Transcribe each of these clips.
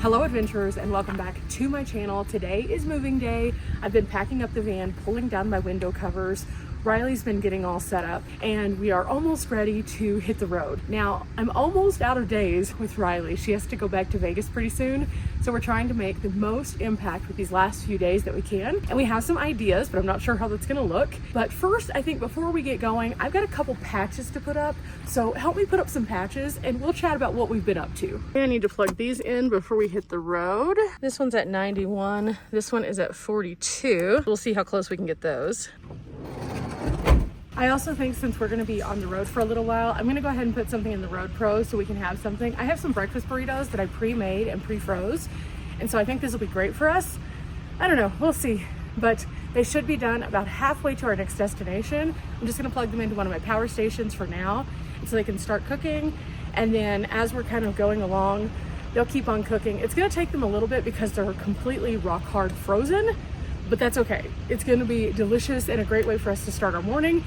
Hello adventurers and welcome back to my channel. Today is moving day. I've been packing up the van, pulling down my window covers. Riley's been getting all set up and we are almost ready to hit the road. Now, I'm almost out of days with Riley. She has to go back to Vegas pretty soon. So we're trying to make the most impact with these last few days that we can. And we have some ideas, but I'm not sure how that's gonna look. But first, I think before we get going, I've got a couple patches to put up. So help me put up some patches and we'll chat about what we've been up to. I need to plug these in before we hit the road. This one's at 91. This one is at 42. We'll see how close we can get those. I also think since we're gonna be on the road for a little while, I'm gonna go ahead and put something in the Road Pro so we can have something. I have some breakfast burritos that I pre-made and pre-froze. And so I think this will be great for us. I don't know, we'll see. But they should be done about halfway to our next destination. I'm just gonna plug them into one of my power stations for now so they can start cooking. And then as we're kind of going along, they'll keep on cooking. It's gonna take them a little bit because they're completely rock hard frozen, but that's okay. It's gonna be delicious and a great way for us to start our morning.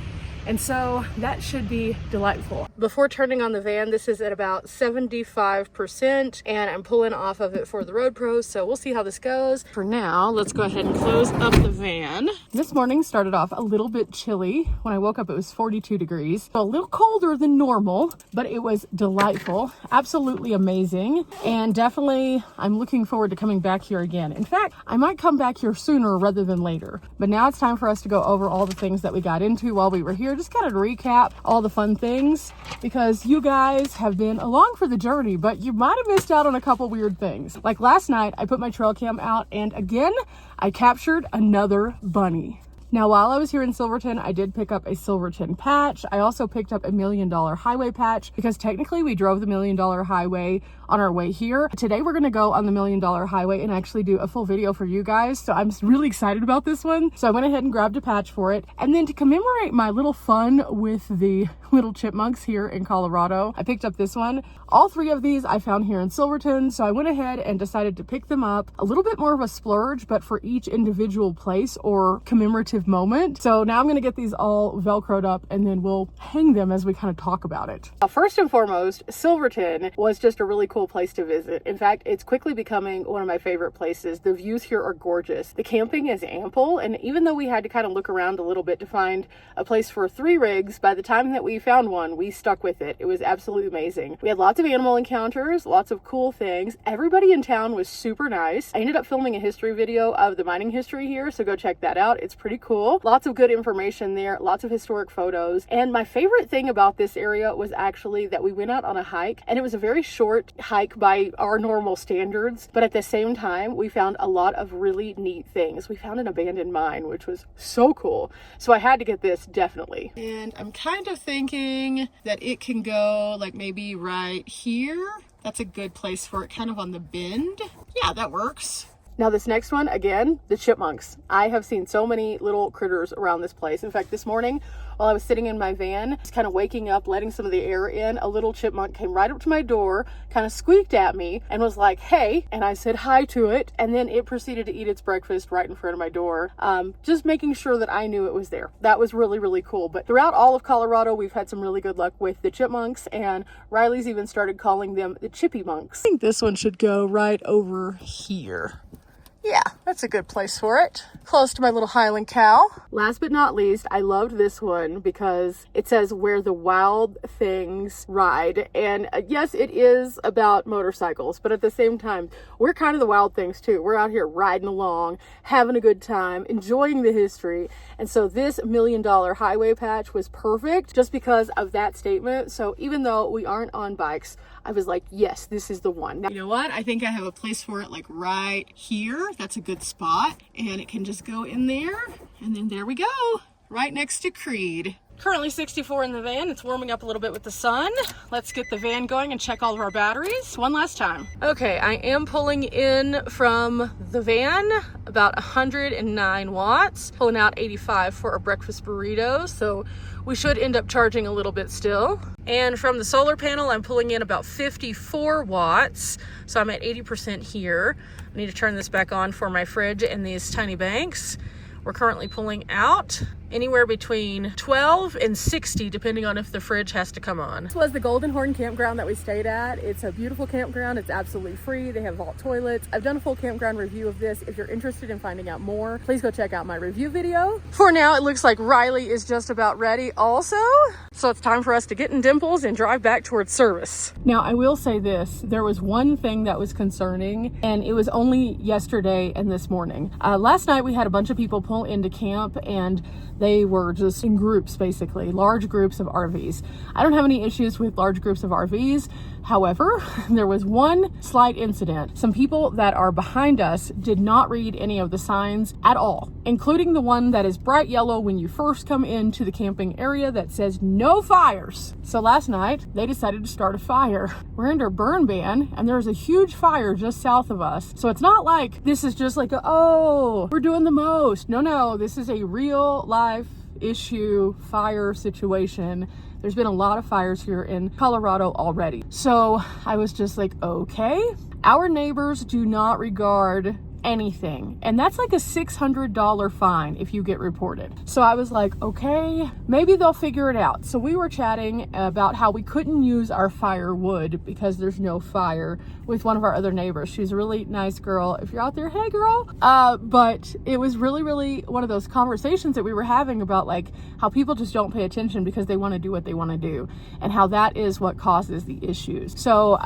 And so that should be delightful. Before turning on the van, this is at about 75% and I'm pulling off of it for the Road Pros. So we'll see how this goes. For now, let's go ahead and close up the van. This morning started off a little bit chilly. When I woke up, it was 42 degrees. So a little colder than normal, but it was delightful. Absolutely amazing. And definitely, I'm looking forward to coming back here again. In fact, I might come back here sooner rather than later. But now it's time for us to go over all the things that we got into while we were here. Just kind of recap all the fun things because you guys have been along for the journey, but you might have missed out on a couple weird things. Like last night, I put my trail cam out and again, I captured another bunny. Now, while I was here in Silverton, I did pick up a Silverton patch. I also picked up a $1 Million Highway patch because technically we drove the $1 Million Highway on our way here. Today, we're gonna go on the $1 Million Highway and actually do a full video for you guys. So I'm really excited about this one. So I went ahead and grabbed a patch for it. And then to commemorate my little fun with the little chipmunks here in Colorado, I picked up this one. All three of these I found here in Silverton. So I went ahead and decided to pick them up. A little bit more of a splurge, but for each individual place or commemorative moment. So now I'm gonna get these all Velcroed up and then we'll hang them as we kind of talk about it. First and foremost, Silverton was just a really cool place to visit. In fact, it's quickly becoming one of my favorite places. The views here are gorgeous. The camping is ample, and even though we had to kind of look around a little bit to find a place for 3 rigs, by the time that we found one, we stuck with it. It was absolutely amazing. We had lots of animal encounters, lots of cool things. Everybody in town was super nice. I ended up filming a history video of the mining history here, so go check that out. It's pretty cool. Lots of good information there, lots of historic photos. And my favorite thing about this area was actually that we went out on a hike, and it was a very short hike by our normal standards, but at the same time we found a lot of really neat things. We found an abandoned mine, which was so cool, so I had to get this definitely. And I'm kind of thinking that it can go like maybe right here. That's a good place for it, kind of on the bend. Yeah, that works. Now this next one, again, the chipmunks. I have seen so many little critters around this place. In fact, this morning, while I was sitting in my van, just kind of waking up, letting some of the air in, a little chipmunk came right up to my door, kind of squeaked at me and was like, hey, and I said hi to it. And then it proceeded to eat its breakfast right in front of my door, just making sure that I knew it was there. That was really, really cool. But throughout all of Colorado, we've had some really good luck with the chipmunks, and Riley's even started calling them the chippy monks. I think this one should go right over here. Yeah, that's a good place for it. Close to my little Highland cow. Last but not least, I loved this one because it says where the wild things ride. And yes, it is about motorcycles, but at the same time, we're kind of the wild things too. We're out here riding along, having a good time, enjoying the history. And so this $1 Million Highway patch was perfect just because of that statement. So even though we aren't on bikes, I was like, yes, this is the one. Now, you know what? I think I have a place for it like right here. That's a good spot. And it can just go in there. And then there we go. Right next to Creed. Currently 64 in the van. It's warming up a little bit with the sun. Let's get the van going and check all of our batteries one last time. Okay, I am pulling in from the van about 109 watts, pulling out 85 for our breakfast burritos. So we should end up charging a little bit still. And from the solar panel, I'm pulling in about 54 watts. So I'm at 80% here. I need to turn this back on for my fridge and these tiny banks. We're currently pulling out anywhere between 12 and 60, depending on if the fridge has to come on. This was the Golden Horn campground that we stayed at. It's a beautiful campground. It's absolutely free. They have vault toilets. I've done a full campground review of this. If you're interested in finding out more, please go check out my review video. For now, it looks like Riley is just about ready also. So it's time for us to get in Dimples and drive back towards service. Now, I will say this. There was one thing that was concerning, and it was only yesterday and this morning. Last night, we had a bunch of people pull into camp, and they were just in groups, basically, large groups of RVs. I don't have any issues with large groups of RVs. However, there was one slight incident. Some people that are behind us did not read any of the signs at all, including the one that is bright yellow when you first come into the camping area that says no fires. So last night, they decided to start a fire. We're under burn ban, and there's a huge fire just south of us. So it's not like this is just like, oh, we're doing the most. No, this is a real life issue fire situation. There's been a lot of fires here in Colorado already. So I was just like, okay, our neighbors do not regard anything, and that's like a $600 fine if you get reported. So I was like, okay, maybe they'll figure it out. So we were chatting about how we couldn't use our firewood because there's no fire with one of our other neighbors. She's a really nice girl. If you're out there, hey girl. But it was really one of those conversations that we were having about like how people just don't pay attention because they want to do what they want to do, and how that is what causes the issues. So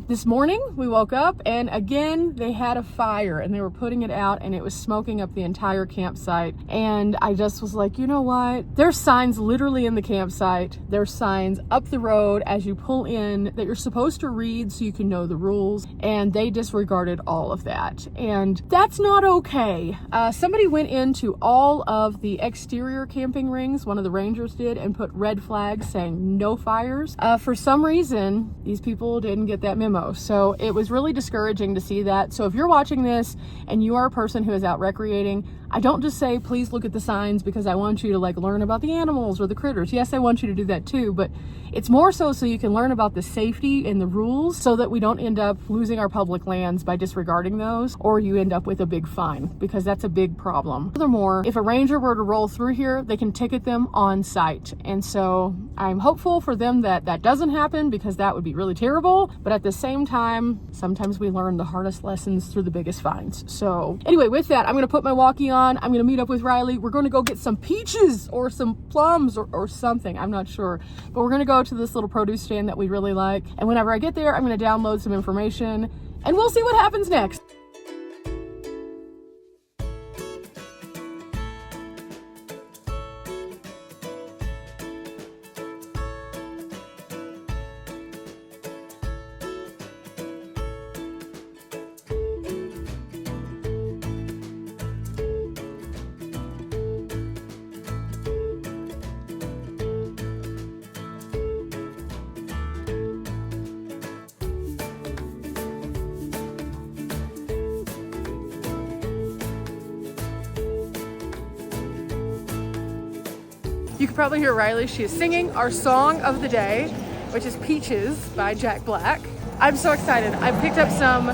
this morning we woke up, and again they had a fire, and they were putting it out, and it was smoking up the entire campsite. And I just was like, you know what? There's signs literally in the campsite. There's signs up the road as you pull in that you're supposed to read so you can know the rules. And they disregarded all of that. And that's not okay. Somebody went into all of the exterior camping rings, one of the rangers did, and put red flags saying no fires. For some reason, these people didn't get that memo. So it was really discouraging to see that. So if you're watching this and you are a person who is out recreating, I don't just say, please look at the signs because I want you to like learn about the animals or the critters. Yes, I want you to do that too, but it's more so you can learn about the safety and the rules so that we don't end up losing our public lands by disregarding those, or you end up with a big fine, because that's a big problem. Furthermore, if a ranger were to roll through here, they can ticket them on site. And so I'm hopeful for them that that doesn't happen, because that would be really terrible. But at the same time, sometimes we learn the hardest lessons through the biggest fines. So anyway, with that, I'm going to put my walkie on. I'm going to meet up with Riley. We're going to go get some peaches or some plums or something. I'm not sure. But we're going to go to this little produce stand that we really like. And whenever I get there, I'm going to download some information, and we'll see what happens next. You can probably hear Riley. She is singing our song of the day, which is Peaches by Jack Black. I'm so excited. I picked up some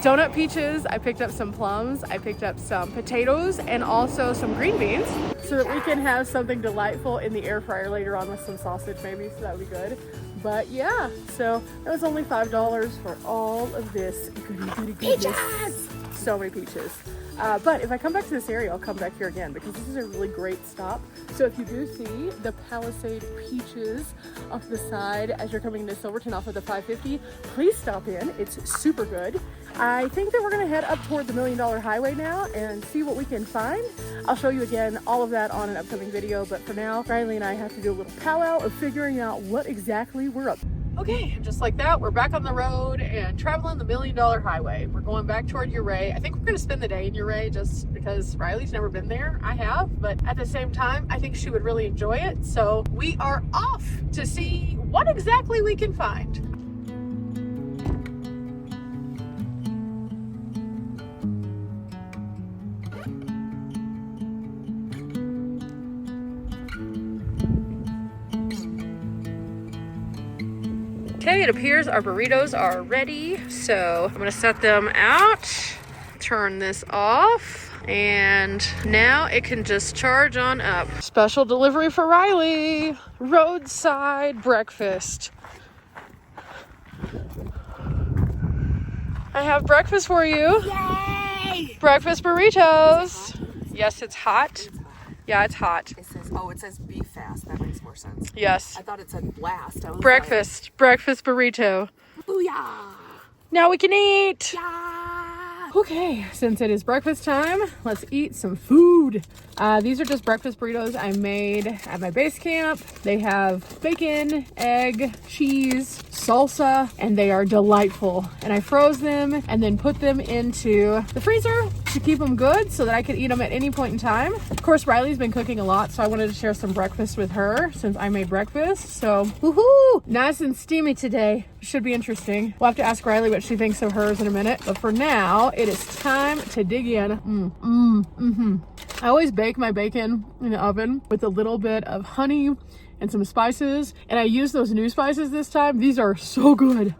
donut peaches, I picked up some plums, I picked up some potatoes, and also some green beans, so that we can have something delightful in the air fryer later on with some sausage maybe, so that would be good. But yeah, so it was only $5 for all of this goody peaches. So many peaches. But if I come back to this area, I'll come back here again, because this is a really great stop. So if you do see the Palisade peaches off the side as you're coming into Silverton off of the 550, please stop in. It's super good. I think that we're gonna head up toward the $1 Million Highway now and see what we can find. I'll show you again all of that on an upcoming video, but for now, Riley and I have to do a little powwow of figuring out what exactly we're up to. Okay, just like that, we're back on the road and traveling the $1 Million Highway. We're going back toward Ouray. I think we're gonna spend the day in Ouray just because Riley's never been there. I have, but at the same time, I think she would really enjoy it. So we are off to see what exactly we can find. Okay, it appears our burritos are ready, so I'm gonna set them out, turn this off, And now it can just charge on up. Special delivery for Riley. Roadside breakfast. I have breakfast for you. Yay! Breakfast burritos. Yes, it's hot. Yeah, it's hot. It says be fast. That makes more sense. Yes. I thought it said blast. I was Breakfast burrito. like, booyah! Now we can eat. Yeah! Okay, since it is breakfast time, let's eat some food. These are just breakfast burritos I made at my base camp. They have bacon, egg, cheese, salsa, and they are delightful. And I froze them and then put them into the freezer to keep them good so that I could eat them at any point in time. Of course, Riley's been cooking a lot, so I wanted to share some breakfast with her since I made breakfast. So, woohoo! Nice and steamy today. Should be interesting. We'll have to ask Riley what she thinks of hers in a minute. But for now, it is time to dig in. I always bake my bacon in the oven with a little bit of honey and some spices. And I use those new spices this time. These are so good.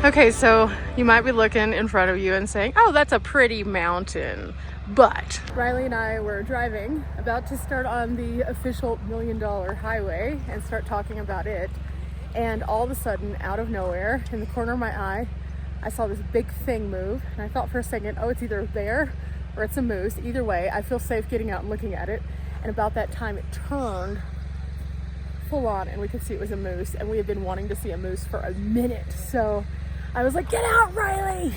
Okay, so you might be looking in front of you and saying, oh, that's a pretty mountain. But Riley and I were driving, about to start on the official $1 million highway and start talking about it. And all of a sudden, out of nowhere, in the corner of my eye, I saw this big thing move. And I thought for a second, oh, it's either a bear or it's a moose. Either way, I feel safe getting out and looking at it. And about that time, it turned full on and we could see it was a moose. And we had been wanting to see a moose for a minute. So I was like, get out, Riley!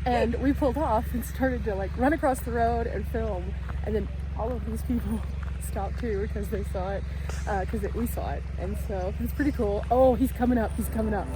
And we pulled off and started to like run across the road and film. And then all of these people stopped too because they saw it, because we saw it. And so it's pretty cool. Oh, he's coming up, he's coming up.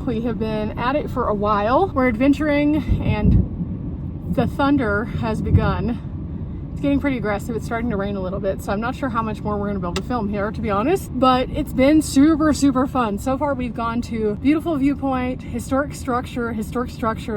We have been at it for a while. We're adventuring and the thunder has begun. It's getting pretty aggressive. It's starting to rain a little bit, so I'm not sure how much more we're gonna be able to film here, to be honest, but it's been super, super fun. So far, we've gone to beautiful viewpoint, historic structure,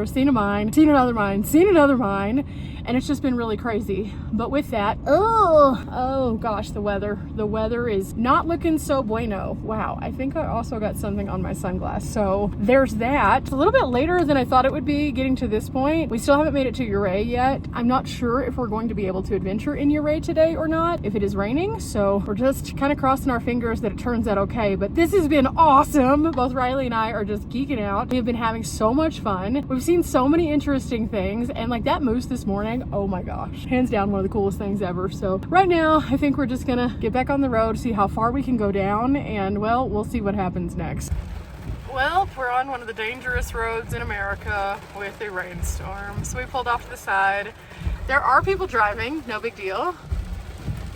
seen a mine, seen another mine, seen another mine, and it's just been really crazy. But with that, oh gosh, the weather is not looking so bueno. Wow, I think I also got something on my sunglass. So there's that. It's a little bit later than I thought it would be getting to this point. We still haven't made it to Ouray yet. I'm not sure if we're going to be able to adventure in Ouray today or not, if it is raining. So we're just kind of crossing our fingers that it turns out okay. But this has been awesome. Both Riley and I are just geeking out. We have been having so much fun. We've seen so many interesting things, and like that moose this morning, oh my gosh, hands down one of the coolest things ever. So right now I think we're just gonna get back on the road, see how far we can go down, and well, we'll see what happens next. Well, we're on one of the dangerous roads in America with a rainstorm, so we pulled off to the side. There are people driving, no big deal,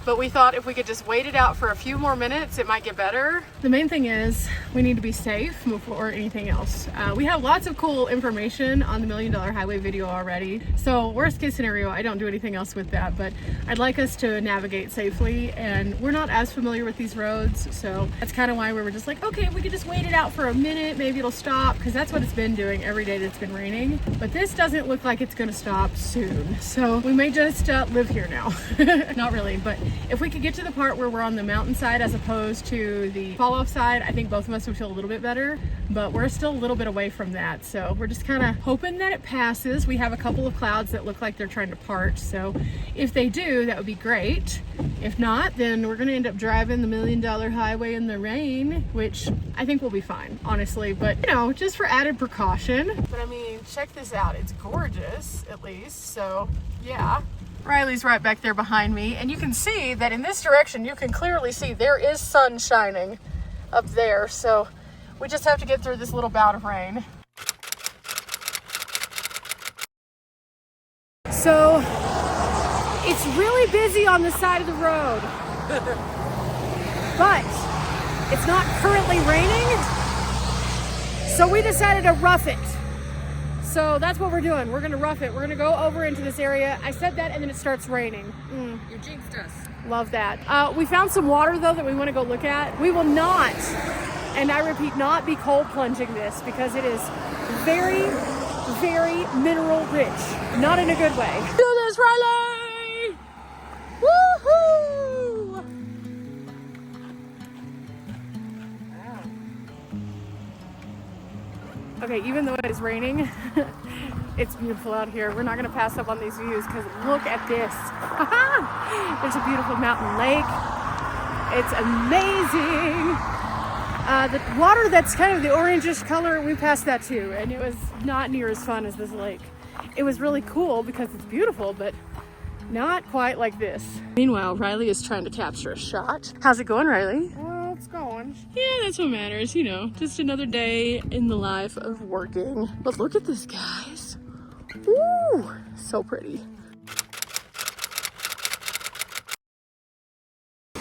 but we thought if we could just wait it out for a few more minutes, it might get better. The main thing is we need to be safe before anything else. We have lots of cool information on the $1 Million Highway video already. So worst case scenario, I don't do anything else with that, but I'd like us to navigate safely, and we're not as familiar with these roads. So that's kind of why we were just like, okay, if we could just wait it out for a minute, maybe it'll stop, because that's what it's been doing every day that it's been raining. But this doesn't look like it's gonna stop soon. So we may just live here now. Not really, but if we could get to the part where we're on the mountainside as opposed to the fall off side, I think both of us would feel a little bit better, but we're still a little bit away from that. So we're just kind of hoping that it passes. We have a couple of clouds that look like they're trying to part. So if they do, that would be great. If not, then we're going to end up driving the $1 Million Highway in the rain, which I think will be fine, honestly, but you know, just for added precaution. But I mean, check this out. It's gorgeous, at least. So yeah. Riley's right back there behind me, and you can see that in this direction you can clearly see there is sun shining up there, so we just have to get through this little bout of rain. So it's really busy on the side of the road, but it's not currently raining, so we decided to rough it. So that's what we're doing. We're gonna rough it. We're gonna go over into this area. I said that and then it starts raining. You jinxed us. Love that. We found some water though that we wanna go look at. We will not, and I repeat, not be cold plunging this because it is very, very mineral rich. Not in a good way. Do this, Riley! Woohoo! Okay, even though it is raining, it's beautiful out here. We're not gonna pass up on these views because look at this. There's a beautiful mountain lake. It's amazing. The water that's kind of the orangish color, we passed that too, and it was not near as fun as this lake. It was really cool because it's beautiful, but not quite like this. Meanwhile, Riley is trying to capture a shot. How's it going, Riley? Well, it's going. Yeah, that's what matters, you know, just another day in the life of working. But look at this, guys. Ooh, so pretty.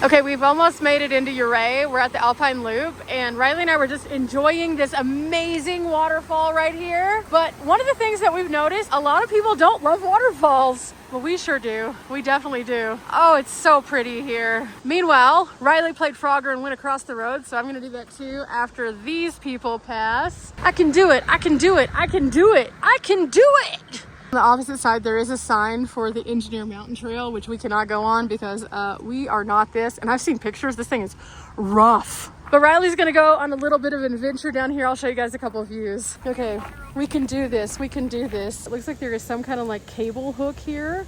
Okay, we've almost made it into Ouray. We're at the Alpine Loop, and Riley and I were just enjoying this amazing waterfall right here. But one of the things that we've noticed, a lot of people don't love waterfalls. Well, we sure do. We definitely do. Oh, it's so pretty here. Meanwhile, Riley played Frogger and went across the road, so I'm gonna do that too after these people pass. I can do it, I can do it, I can do it, I can do it! On the opposite side, there is a sign for the Engineer Mountain Trail, which we cannot go on because we are not this. And I've seen pictures, this thing is rough. But Riley's gonna go on a little bit of an adventure down here. I'll show you guys a couple of views. Okay, we can do this, we can do this. It looks like there is some kind of like cable hook here.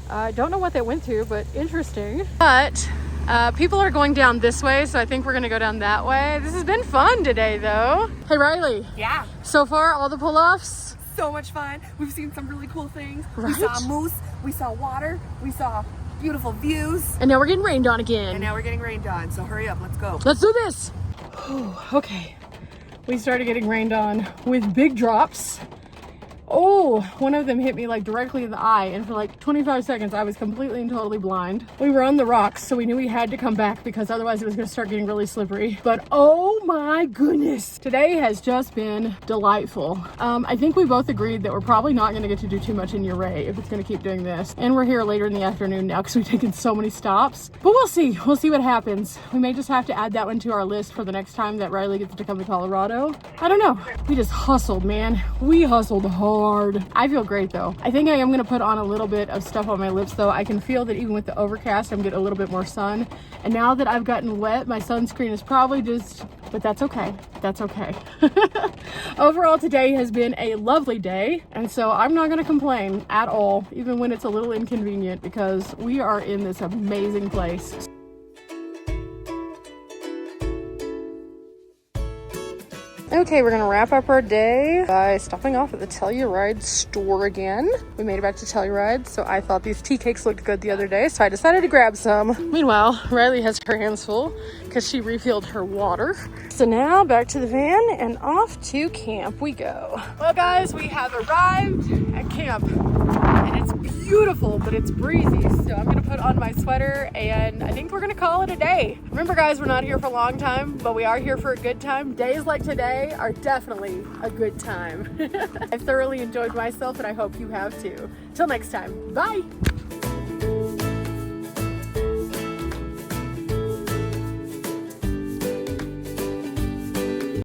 I don't know what that went to, but interesting. But people are going down this way, so I think we're gonna go down that way. This has been fun today though. Hey Riley. Yeah. So far, all the pull-offs? So much fun. We've seen some really cool things. Right? We saw moose, we saw water, we saw beautiful views. And now we're getting rained on again. And now we're getting rained on, so hurry up, let's go. Let's do this. Whew, okay, we started getting rained on with big drops. Oh, one of them hit me like directly in the eye, and for like 25 seconds I was completely and totally blind. We were on the rocks, so we knew we had to come back because otherwise it was gonna start getting really slippery. But oh my goodness, today has just been delightful. I think we both agreed that we're probably not gonna get to do too much in Ouray if it's gonna keep doing this. And we're here later in the afternoon now because we've taken so many stops. But we'll see what happens. We may just have to add that one to our list for the next time that Riley gets to come to Colorado. I don't know. We just hustled, man. We hustled hard. I feel great though. I think I am gonna put on a little bit of stuff on my lips though. I can feel that even with the overcast, I'm getting a little bit more sun. And now that I've gotten wet, my sunscreen is probably just, but that's okay. That's okay. Overall, today has been a lovely day. And so I'm not gonna complain at all, even when it's a little inconvenient, because we are in this amazing place. Okay, we're gonna wrap up our day by stopping off at the Telluride store again. We made it back to Telluride, so I thought these tea cakes looked good the other day, so I decided to grab some. Meanwhile, Riley has her hands full because she refilled her water. So now back to the van and off to camp we go. Well guys, we have arrived at camp and it's beautiful, but it's breezy. So I'm gonna put on my sweater and I think we're gonna call it a day. Remember guys, we're not here for a long time, but we are here for a good time. Days like today are definitely a good time. I've thoroughly enjoyed myself and I hope you have too. Till next time, bye.